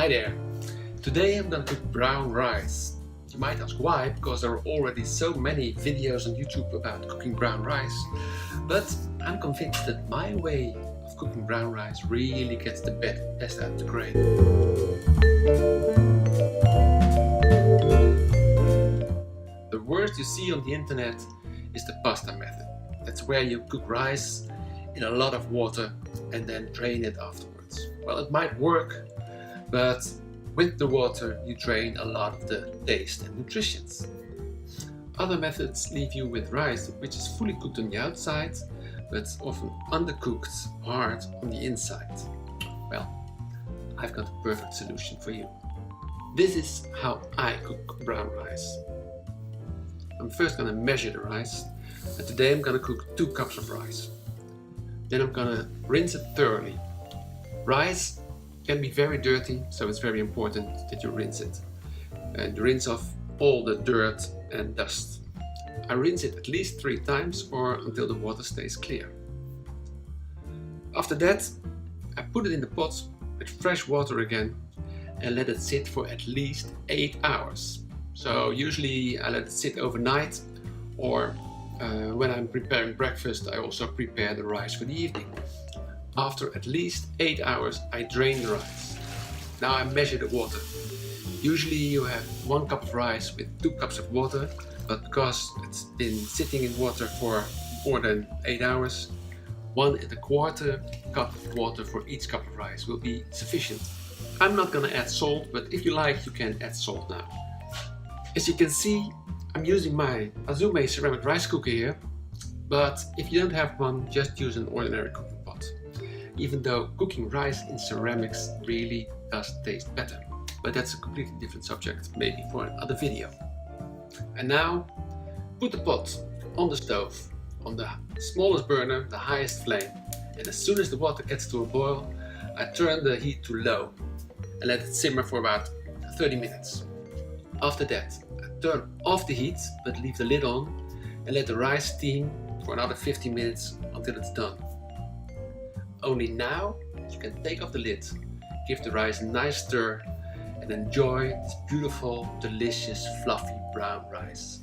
Hi there! Today I'm going to cook brown rice. You might ask why, because there are already so many videos on YouTube about cooking brown rice, but I'm convinced that my way of cooking brown rice really gets the best out of the grain. The worst you see on the internet is the pasta method. That's where you cook rice in a lot of water and then drain it afterwards. Well, it might work, but with the water you drain a lot of the taste and nutritions. Other methods leave you with rice which is fully cooked on the outside, but often undercooked hard on the inside. Well, I've got a perfect solution for you. This is how I cook brown rice. I'm first going to measure the rice, and today I'm going to cook 2 cups of rice. Then I'm going to rinse it thoroughly. Rice can be very dirty, so it's very important that you rinse it and rinse off all the dirt and dust. I rinse it at least 3 times or until the water stays clear. After that, I put it in the pot with fresh water again and let it sit for at least 8 hours. So usually I let it sit overnight, or when I'm preparing breakfast I also prepare the rice for the evening. After at least 8 hours I drain the rice. Now I measure the water. Usually you have 1 cup of rice with 2 cups of water, but because it's been sitting in water for more than 8 hours, 1¼ cup of water for each cup of rice will be sufficient. I'm not gonna add salt, but if you like you can add salt now. As you can see, I'm using my Azume ceramic rice cooker here, but if you don't have one, just use an ordinary cooking pot. Even though cooking rice in ceramics really does taste better. But that's a completely different subject, maybe for another video. And now, put the pot on the stove, on the smallest burner, the highest flame. And as soon as the water gets to a boil, I turn the heat to low and let it simmer for about 30 minutes. After that, I turn off the heat, but leave the lid on and let the rice steam for another 15 minutes until it's done. Only now you can take off the lid, give the rice a nice stir and enjoy this beautiful, delicious, fluffy brown rice.